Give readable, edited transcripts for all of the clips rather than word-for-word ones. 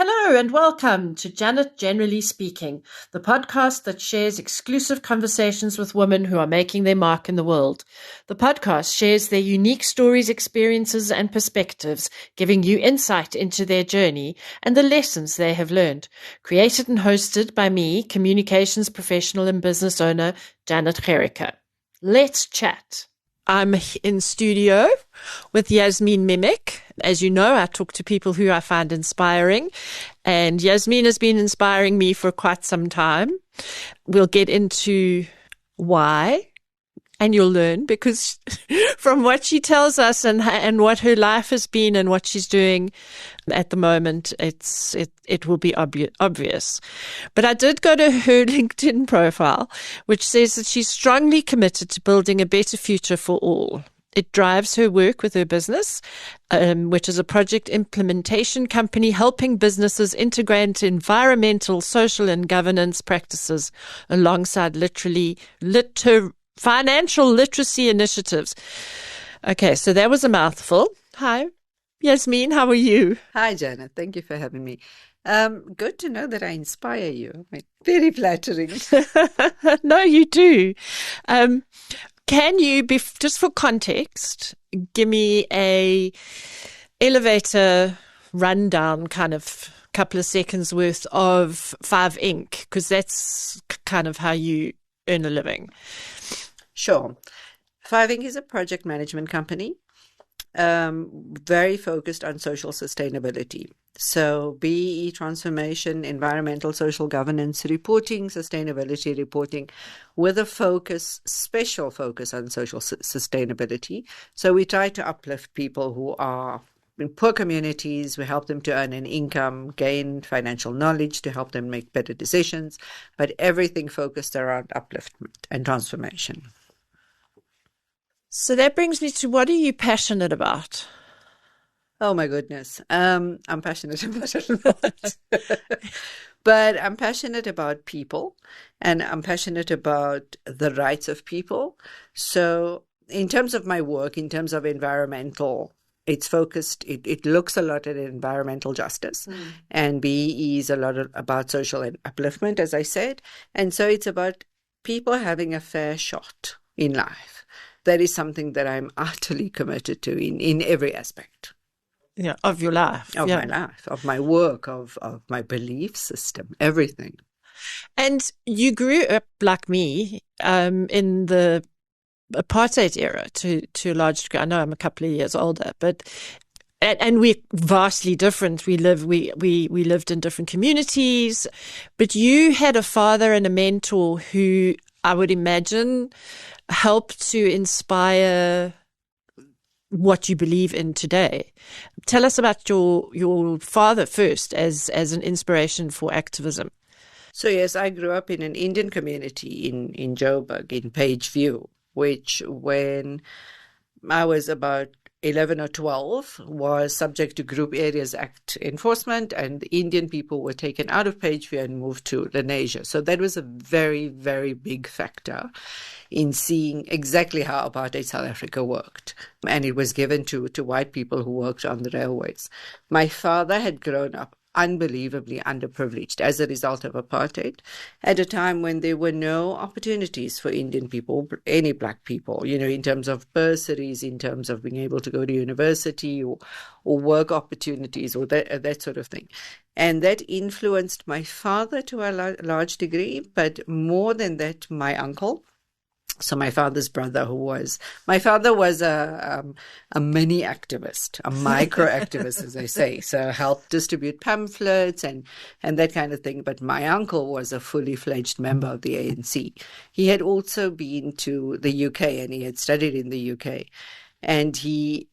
Hello and welcome to Janet Generally Speaking, the podcast that shares exclusive conversations with women who are making their mark in the world. The podcast shares their unique stories, experiences, and perspectives, giving you insight into their journey and the lessons they have learned. Created and hosted by me, communications professional and business owner, Janet Gericke. Let's chat. I'm in studio with Yasmine Miemic. As you know, I talk to people who I find inspiring, and Yasmine has been inspiring me for quite some time. We'll get into why, and you'll learn, because from what she tells us and what her life has been and what she's doing at the moment, it will be obvious. But I did go to her LinkedIn profile, which says that she's strongly committed to building a better future for all. It drives her work with her business, which is a project implementation company helping businesses integrate environmental, social, and governance practices alongside financial literacy initiatives. Okay, so that was a mouthful. Hi, Yasmine, how are you? Hi, Janet. Thank you for having me. Good to know that I inspire you. Very flattering. No, you do. Can you, just for context, give me a elevator rundown, kind of couple of seconds worth of 5 Inc., because that's kind of how you earn a living. Sure. 5 Inc. is a project management company, very focused on social sustainability. So BEE transformation, environmental, social governance reporting, sustainability reporting, with a special focus on social sustainability. So we try to uplift people who are in poor communities. We help them to earn an income, gain financial knowledge to help them make better decisions, but everything focused around upliftment and transformation. So that brings me to, what are you passionate about? Oh, my goodness. I'm passionate about a lot. But I'm passionate about people, and I'm passionate about the rights of people. So in terms of my work, in terms of environmental, it's focused, it looks a lot at environmental justice. And BEE is a lot about social upliftment, as I said. And so it's about people having a fair shot in life. That is something that I'm utterly committed to in every aspect. Yeah, of your life. Of my life, of my work, of my belief system, everything. And you grew up, like me, in the apartheid era to a large degree. I know I'm a couple of years older, but and we're vastly different. We lived in different communities, but you had a father and a mentor who I would imagine helped to inspire what you believe in today. Tell us about your father first as an inspiration for activism. So yes, I grew up in an Indian community in Joburg, in Pageview, which when I was about 11 or 12 was subject to Group Areas Act enforcement, and the Indian people were taken out of Pageview and moved to Lenasia. So that was a very, very big factor in seeing exactly how apartheid South Africa worked. And it was given to white people who worked on the railways. My father had grown up unbelievably underprivileged as a result of apartheid at a time when there were no opportunities for Indian people, any black people, in terms of bursaries, in terms of being able to go to university or work opportunities or that sort of thing. And that influenced my father to a large degree, but more than that, my uncle. So my father's brother, my father was a mini activist, a micro activist, as they say. So helped distribute pamphlets and that kind of thing. But my uncle was a fully fledged member of the ANC. He had also been to the UK and he had studied in the UK. And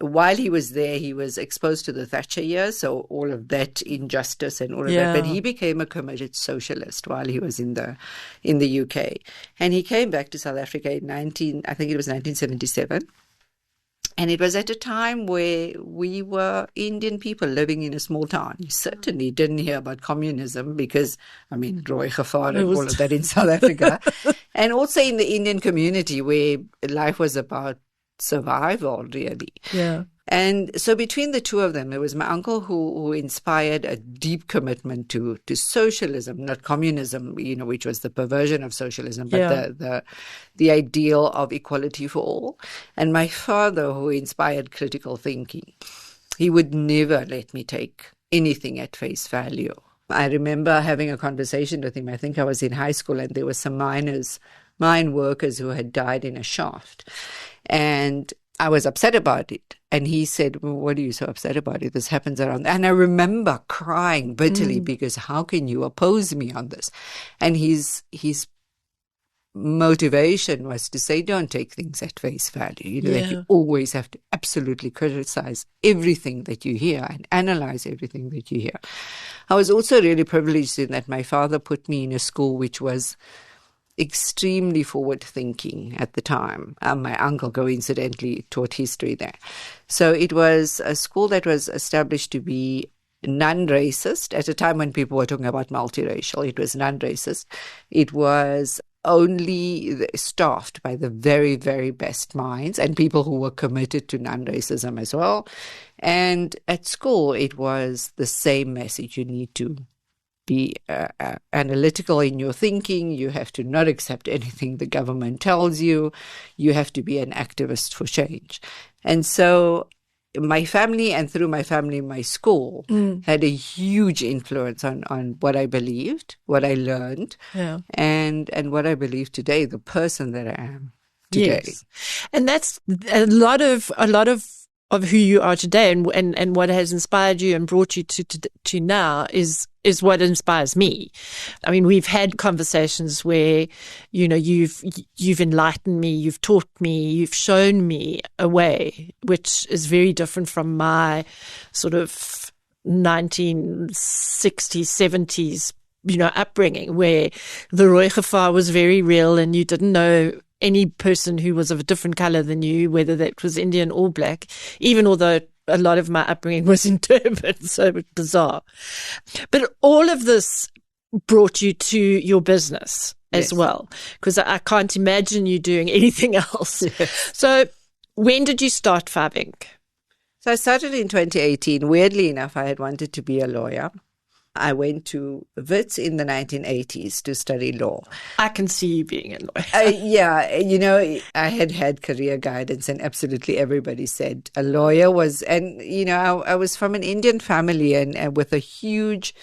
while he was there, he was exposed to the Thatcher years, so all of that injustice and all of that. But he became a committed socialist while he was in the UK. And he came back to South Africa in 1977. And it was at a time where we were Indian people living in a small town. You certainly didn't hear about communism because, Roy Gevaar and all of that in South Africa. And also in the Indian community where life was about survival, really. Yeah. And so between the two of them, it was my uncle who inspired a deep commitment to socialism, not communism, which was the perversion of socialism, but the ideal of equality for all. And my father who inspired critical thinking. He would never let me take anything at face value. I remember having a conversation with him. I think I was in high school, and there were some mine workers who had died in a shaft. And I was upset about it. And he said, well, what are you so upset about it? This happens around. And I remember crying bitterly because how can you oppose me on this? And his motivation was to say, don't take things at face value. That you always have to absolutely criticize everything that you hear and analyze everything that you hear. I was also really privileged in that my father put me in a school which was extremely forward-thinking at the time. My uncle coincidentally taught history there. So it was a school that was established to be non-racist. At a time when people were talking about multiracial, it was non-racist. It was only staffed by the very, very best minds and people who were committed to non-racism as well. And at school, it was the same message. You need to be analytical in your thinking. You have to not accept anything the government tells you. You have to be an activist for change. And so my family, and through my family, my school, had a huge influence on what I believed, what I learned, and what I believe today, the person that I am today. Yes. And that's a lot of who you are today, and what has inspired you and brought you to now is what inspires me. I mean, we've had conversations where, you've enlightened me, you've taught me, you've shown me a way which is very different from my sort of 1960s, 70s, upbringing, where the Rooi gevaar was very real and you didn't know any person who was of a different color than you, whether that was Indian or black, even although a lot of my upbringing was in Durban, so bizarre. But all of this brought you to your business as well, because I can't imagine you doing anything else. Yes. So when did you start 5 Inc? So I started in 2018. Weirdly enough, I had wanted to be a lawyer. I went to Wits in the 1980s to study law. I can see you being a lawyer. I had career guidance, and absolutely everybody said a lawyer was, and, I was from an Indian family and with a huge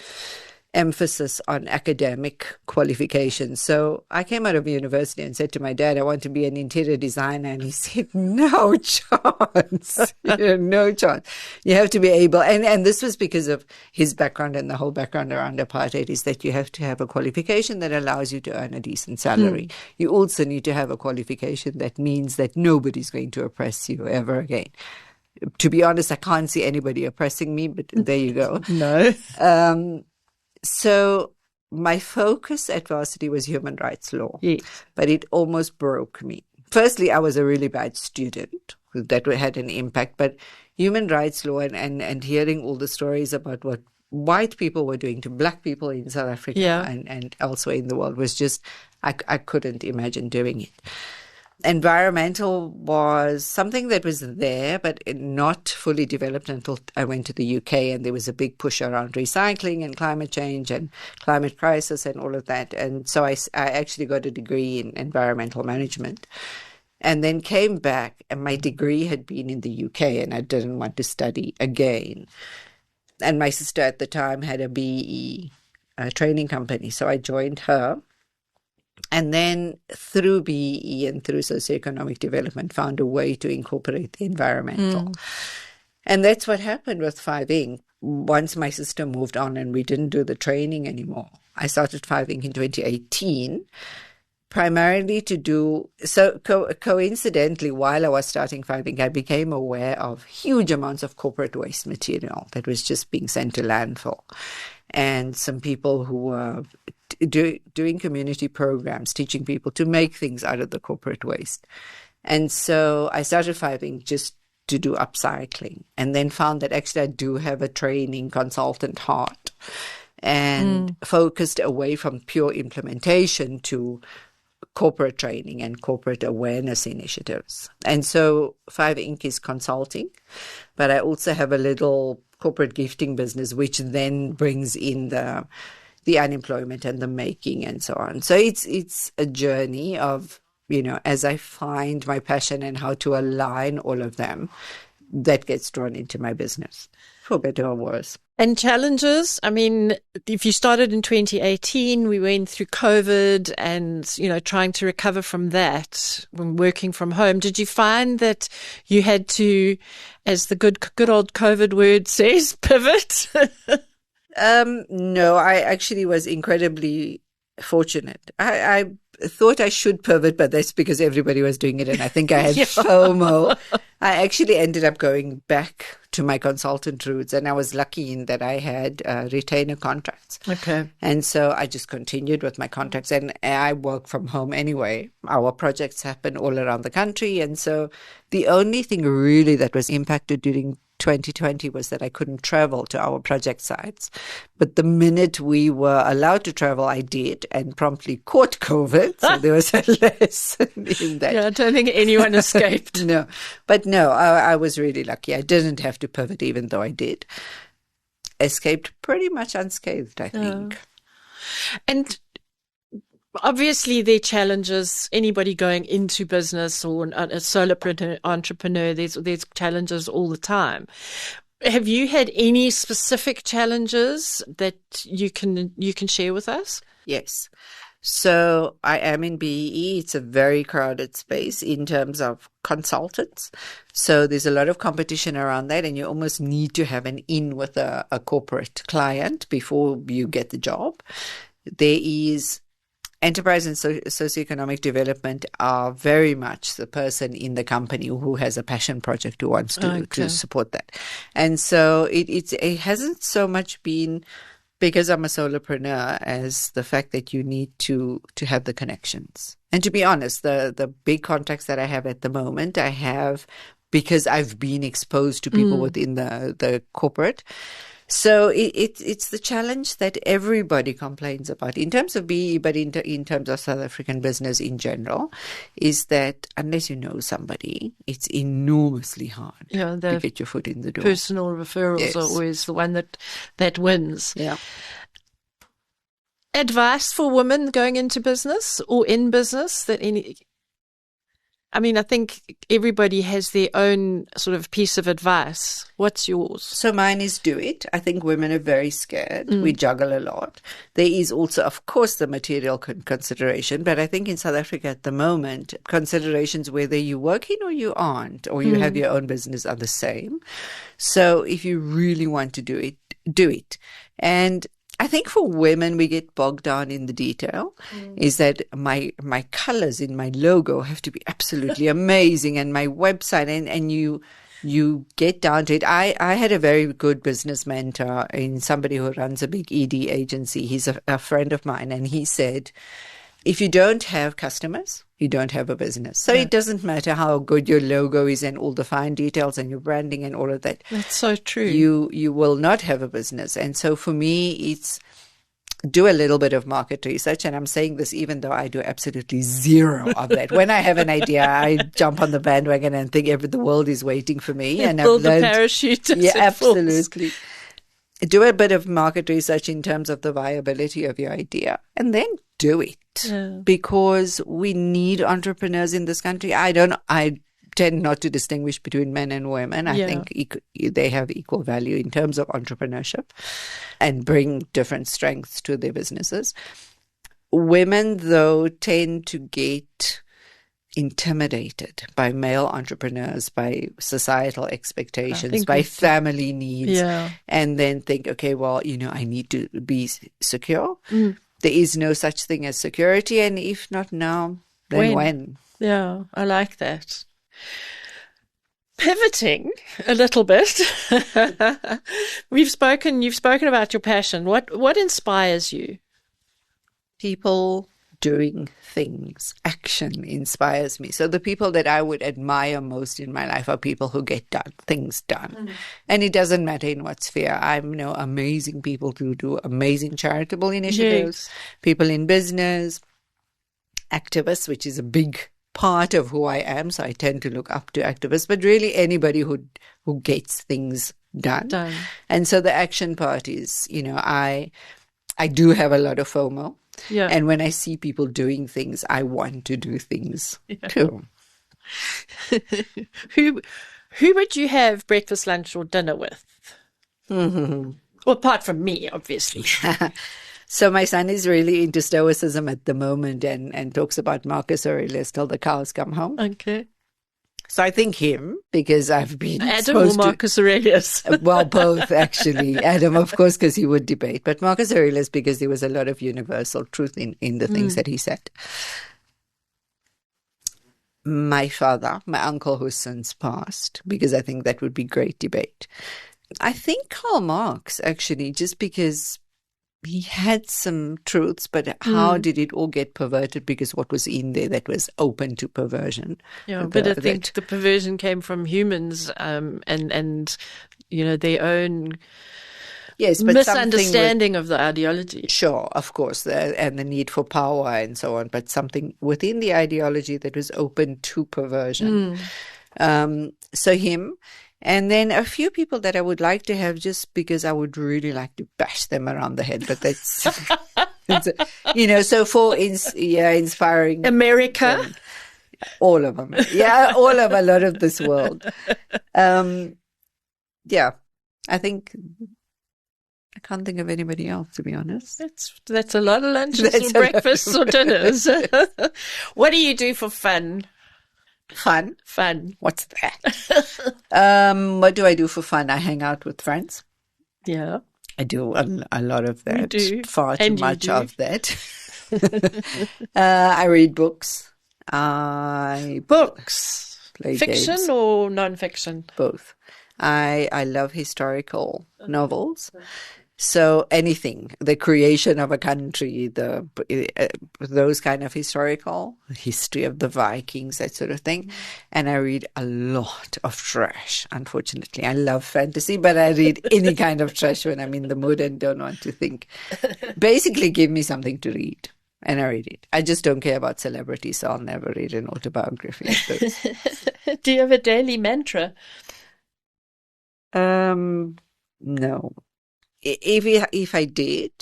emphasis on academic qualifications. So I came out of university and said to my dad, I want to be an interior designer. And he said, no chance, no chance. You have to be able, and this was because of his background and the whole background around apartheid, is that you have to have a qualification that allows you to earn a decent salary. You also need to have a qualification that means that nobody's going to oppress you ever again. To be honest, I can't see anybody oppressing me, but there you go. No. So my focus at varsity was human rights law, but it almost broke me. Firstly, I was a really bad student. That had an impact. But human rights law and hearing all the stories about what white people were doing to black people in South Africa and elsewhere in the world was just, I couldn't imagine doing it. Environmental was something that was there, but not fully developed until I went to the UK, and there was a big push around recycling and climate change and climate crisis and all of that. And so I actually got a degree in environmental management, and then came back, and my degree had been in the UK, and I didn't want to study again. And my sister at the time had a BE training company, so I joined her. And then through BE and through socioeconomic development, found a way to incorporate the environmental. And that's what happened with 5 Inc. Once my sister moved on and we didn't do the training anymore, I started 5 Inc. in 2018, primarily to do, so coincidentally, while I was starting 5 Inc., I became aware of huge amounts of corporate waste material that was just being sent to landfill. And some people who were doing community programs, teaching people to make things out of the corporate waste. And so I started 5 Inc. just to do upcycling, and then found that actually I do have a training consultant heart, and focused away from pure implementation to corporate training and corporate awareness initiatives. And so 5 Inc. is consulting, but I also have a little corporate gifting business, which then brings in the unemployment and the making and so on. So it's a journey of, as I find my passion and how to align all of them, that gets drawn into my business, for better or worse. And challenges, I mean, if you started in 2018, we went through COVID and, trying to recover from that when working from home. Did you find that you had to, as the good old COVID word says, pivot? No, I actually was incredibly fortunate. I thought I should pivot, but that's because everybody was doing it, and I think I had FOMO. I actually ended up going back to my consultant roots, and I was lucky in that I had retainer contracts. Okay. And so I just continued with my contracts, and I work from home anyway. Our projects happen all around the country, and so the only thing really that was impacted during 2020 was that I couldn't travel to our project sites. But the minute we were allowed to travel, I did, and promptly caught COVID. So there was a lesson in that. Yeah, I don't think anyone escaped. No, but no, I was really lucky. I didn't have to pivot, even though I did. Escaped pretty much unscathed, I think. And obviously, there are challenges. Anybody going into business or a solopreneur entrepreneur, there's challenges all the time. Have you had any specific challenges that you can share with us? Yes. So I am in BEE. It's a very crowded space in terms of consultants. So there's a lot of competition around that, and you almost need to have an in with a corporate client before you get the job. There is enterprise and socioeconomic development are very much the person in the company who has a passion project who wants to support that. And so it hasn't so much been because I'm a solopreneur as the fact that you need to have the connections. And to be honest, the big contacts that I have at the moment, I have because I've been exposed to people within the corporate. So it's the challenge that everybody complains about in terms of BE, but in terms of South African business in general, is that unless you know somebody, it's enormously hard to get your foot in the door. Personal referrals are always the one that wins. Yeah. Advice for women going into business or in business I think everybody has their own sort of piece of advice. What's yours? So mine is do it. I think women are very scared. We juggle a lot. There is also, of course, the material consideration. But I think in South Africa at the moment, considerations whether you work in or you aren't, or you have your own business are the same. So if you really want to do it, do it. And I think for women, we get bogged down in the detail, is that my colors in my logo have to be absolutely amazing, and my website, and you get down to it. I had a very good business mentor in somebody who runs a big ED agency. He's a friend of mine, and he said, if you don't have customers, you don't have a business. So it doesn't matter how good your logo is and all the fine details and your branding and all of that. That's so true. You will not have a business. And so for me, it's do a little bit of market research. And I'm saying this even though I do absolutely zero of that. When I have an idea, I jump on the bandwagon and think the world is waiting for me. And build the parachute. Yeah, absolutely. Do a bit of market research in terms of the viability of your idea, and then do it. Because we need entrepreneurs in this country. I tend not to distinguish between men and women. I think they have equal value in terms of entrepreneurship and bring different strengths to their businesses. Women, though, tend to get intimidated by male entrepreneurs, by societal expectations, by family needs, and then think, okay, well, I need to be secure. There is no such thing as security, and if not now, then when? Yeah, I like that. Pivoting a little bit, you've spoken about your passion. What inspires you? People doing things. Action inspires me. So the people that I would admire most in my life are people who get things done. And it doesn't matter in what sphere. I know amazing people who do amazing charitable initiatives, people in business. activist, which is a big part of who I am. So I tend to look up to activists, but really anybody who gets things done. And so the action part is, I do have a lot of FOMO. Yeah. And when I see people doing things, I want to do things too. Who would you have breakfast, lunch, or dinner with? Well, apart from me, obviously. So my son is really into Stoicism at the moment and talks about Marcus Aurelius till the cows come home. Okay. So I think him, because I've been Adam or Marcus Aurelius? Well, both, actually. Adam, of course, because he would debate. But Marcus Aurelius, because there was a lot of universal truth in the things that he said. My father, my uncle who's since passed, because I think that would be great debate. I think Karl Marx, actually, just because he had some truths, but how did it all get perverted? Because what was in there that was open to perversion? Yeah, but I think the perversion came from humans, and their own misunderstanding of the ideology. Sure, of course, and the need for power and so on, but something within the ideology that was open to perversion. So him. And then a few people that I would like to have just because I would really like to bash them around the head. But that's, so for inspiring. America? All of them. Yeah, all of a lot of this world. Yeah, I think I can't think of anybody else, to be honest. That's a lot of lunches or breakfasts or dinners. What do you do for fun? Fun? What's that? What do I do for fun? I hang out with friends. Yeah. I do a lot of that. You do. Far too much of that. I read books. Books? Play fiction games. Or non-fiction? Both. I love historical novels. So anything, the creation of a country, those kind of historical, history of the Vikings, that sort of thing. And I read a lot of trash, unfortunately. I love fantasy, but I read any kind of trash when I'm in the mood and don't want to think. Basically, give me something to read, and I read it. I just don't care about celebrities, so I'll never read an autobiography of those. Do you have a daily mantra? No. If I did,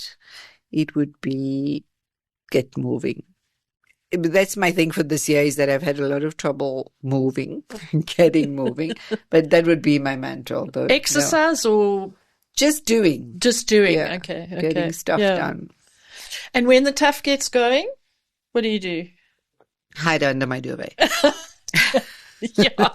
it would be get moving. That's my thing for this year, is that I've had a lot of trouble getting moving. But that would be my mantra. Although, exercise or just doing? Just doing. Yeah. Okay. Getting stuff done. And when the tough gets going, what do you do? Hide under my duvet. Yeah.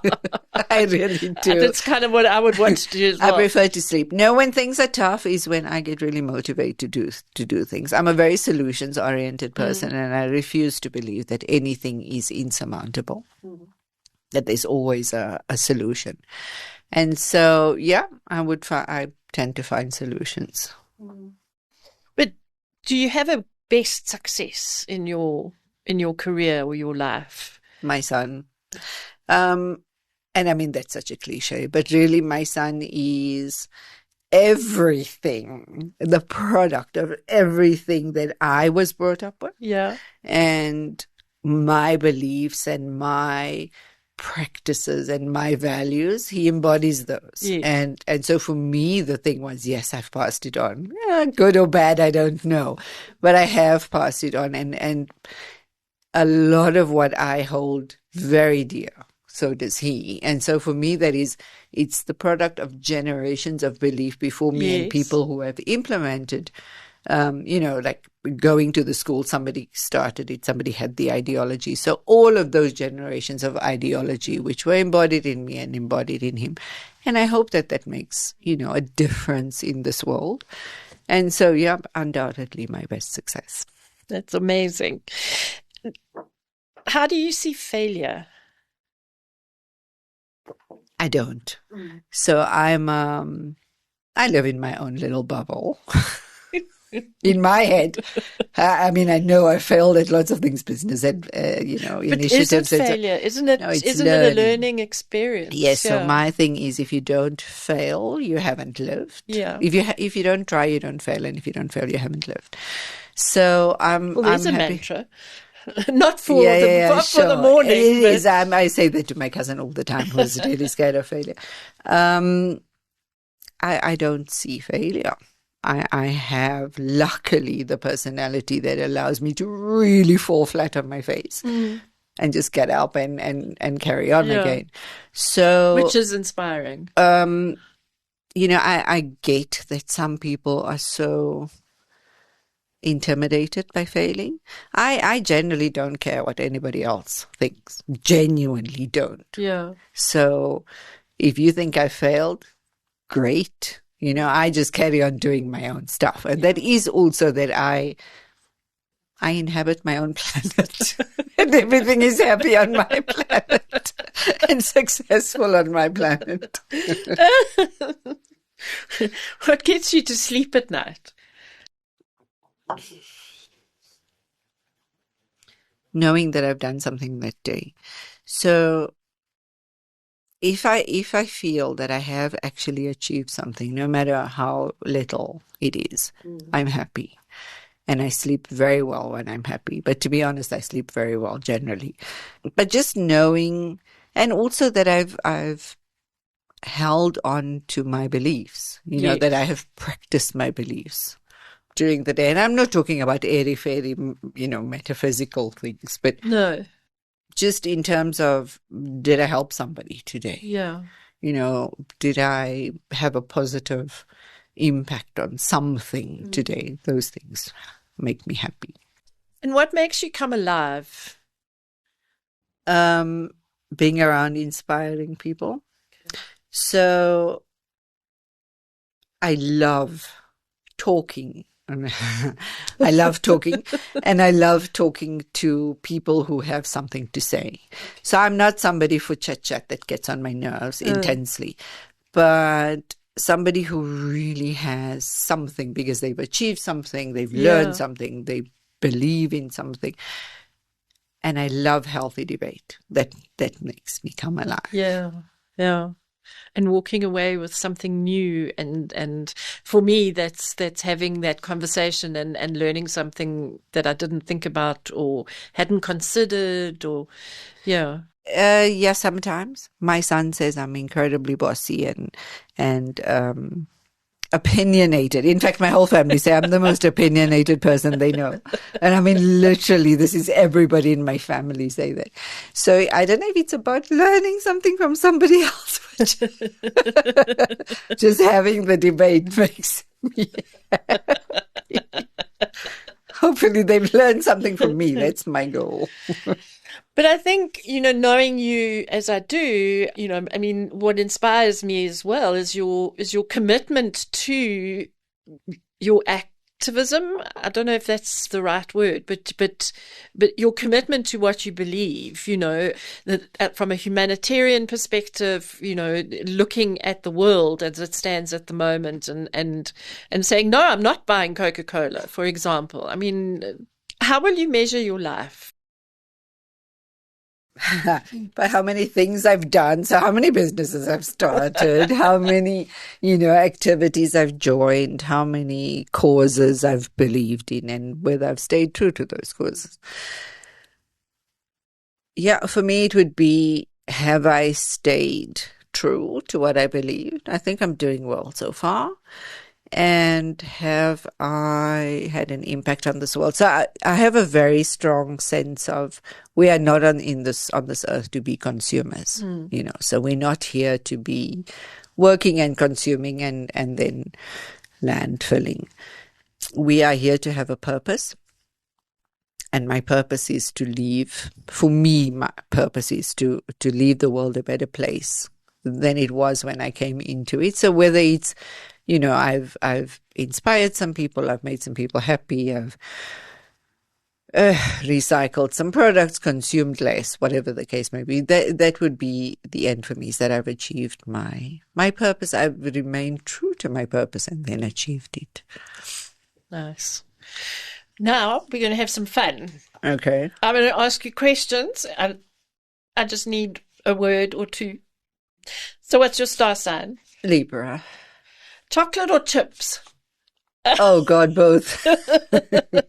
I really do. That's kind of what I would want to do as well. I prefer to sleep. No, when things are tough is when I get really motivated to do things. I'm a very solutions-oriented person, and I refuse to believe that anything is insurmountable, that there's always a solution. And so, yeah, I tend to find solutions. But do you have a best success in your career or your life? My son. And I mean, that's such a cliche, but really my son is everything, the product of everything that I was brought up with. Yeah. And my beliefs and my practices and my values, he embodies those. Yes. And so for me, the thing was, yes, I've passed it on. Good or bad, I don't know. But I have passed it on. And a lot of what I hold very dear, so does he. And so for me, it's the product of generations of belief before me and people who have implemented, like going to the school, somebody started it, somebody had the ideology. So all of those generations of ideology, which were embodied in me and embodied in him. And I hope that makes, a difference in this world. And so, yeah, undoubtedly my best success. That's amazing. How do you see failure? I don't. So I live in my own little bubble. In my head. I mean, I know I failed at lots of things, business and, initiatives. But is it failure? Isn't it a learning experience? Yes. Yeah. So my thing is, if you don't fail, you haven't lived. Yeah. If you don't try, you don't fail. And if you don't fail, you haven't lived. So I'm there's a happy. mantra. Not for for sure. the morning. It is. I say that to my cousin all the time, who's really scared of failure. I don't see failure. I have, luckily, the personality that allows me to really fall flat on my face and just get up and carry on again. So, which is inspiring. I get that some people are so intimidated by failing. I generally don't care what anybody else thinks. Genuinely don't. Yeah. So if you think I failed, great. I just carry on doing my own stuff. And that is also that I inhabit my own planet and everything is happy on my planet and successful on my planet. What gets you to sleep at night? Knowing that I've done something that day. So if I feel that I have actually achieved something, no matter how little it is, I'm happy. And I sleep very well when I'm happy. But to be honest, I sleep very well generally. But just knowing, and also that I've held on to my beliefs, that I have practiced my beliefs during the day. And I'm not talking about airy-fairy, metaphysical things, but no, just in terms of, did I help somebody today? Yeah. Did I have a positive impact on something today? Those things make me happy. And what makes you come alive? Being around inspiring people. Okay. So I love talking. I love talking, and I love talking to people who have something to say. So I'm not somebody for chit-chat that gets on my nerves intensely, but somebody who really has something because they've achieved something, they've learned something, they believe in something. And I love healthy debate. That makes me come alive. Yeah. And walking away with something new, and for me that's having that conversation and learning something that I didn't think about or hadn't considered, or sometimes my son says I'm incredibly bossy and opinionated. In fact, my whole family say I'm the most opinionated person they know. And I mean, literally, this is everybody in my family say that. So I don't know if it's about learning something from somebody else. Just having the debate makes me happy. Hopefully they've learned something from me. That's my goal. But I think, knowing you as I do, I mean, what inspires me as well is your commitment to your activism. I don't know if that's the right word, but your commitment to what you believe, that from a humanitarian perspective, looking at the world as it stands at the moment and saying, no, I'm not buying Coca-Cola, for example. I mean, how will you measure your life? By how many things I've done, so how many businesses I've started, how many, activities I've joined, how many causes I've believed in, and whether I've stayed true to those causes. Yeah, for me it would be, have I stayed true to what I believed? I think I'm doing well so far. And have I had an impact on this world? So I have a very strong sense of we are not on this earth to be consumers, So we're not here to be working and consuming and then landfilling. We are here to have a purpose. And my purpose is to leave. For me, my purpose is to leave the world a better place than it was when I came into it. So whether it's I've inspired some people, I've made some people happy, I've recycled some products, consumed less, whatever the case may be. That would be the end for me, is that I've achieved my purpose. I've remained true to my purpose and then achieved it. Nice. Now we're going to have some fun. Okay. I'm going to ask you questions. I just need a word or two. So what's your star sign? Libra. Chocolate or chips? Oh, God, both. Do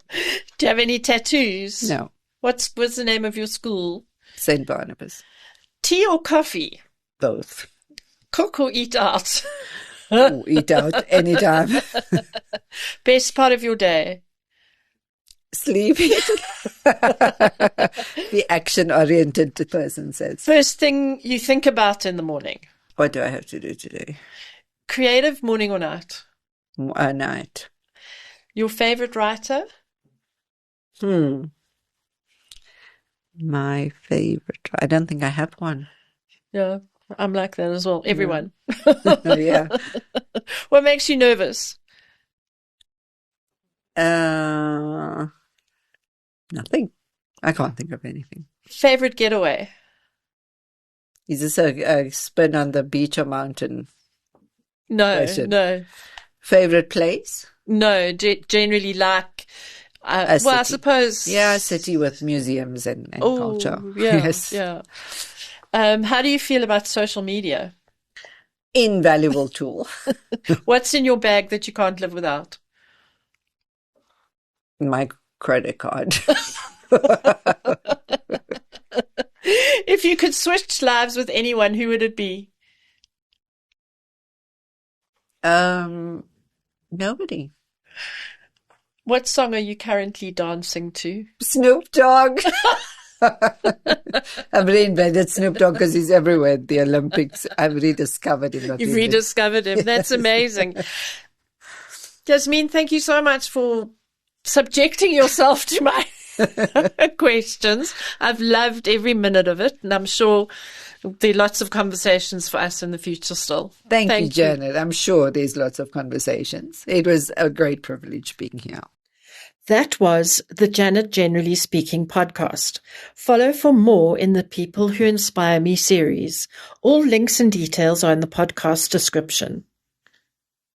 you have any tattoos? No. What's the name of your school? St. Barnabas. Tea or coffee? Both. Cook or eat out? Ooh, eat out anytime. Best part of your day? Sleeping. The action-oriented person says. First thing you think about in the morning? What do I have to do today? Creative, morning or night? Night. Your favorite writer? My favorite. I don't think I have one. Yeah, I'm like that as well. Everyone. Yeah. What makes you nervous? Nothing. I can't think of anything. Favorite getaway? Is this a spin on the beach or mountain? No, question? no. Favorite place? No, generally like, A well, I city. suppose. Yeah, a city with museums and culture. Yeah, Yes. yeah. How do you feel about social media? Invaluable tool. What's in your bag that you can't live without? My credit card. If you could switch lives with anyone, who would it be? Nobody. What song are you currently dancing to? Snoop Dogg. I've reinvented Snoop Dogg because he's everywhere at the Olympics. I've rediscovered him. You've rediscovered him. That's amazing. Yasmine, thank you so much for subjecting yourself to my questions. I've loved every minute of it, and I'm sure there are lots of conversations for us in the future still. Thank you, Janet. I'm sure there's lots of conversations. It was a great privilege being here. That was the Janet Generally Speaking podcast. Follow for more in the People Who Inspire Me series. All links and details are in the podcast description.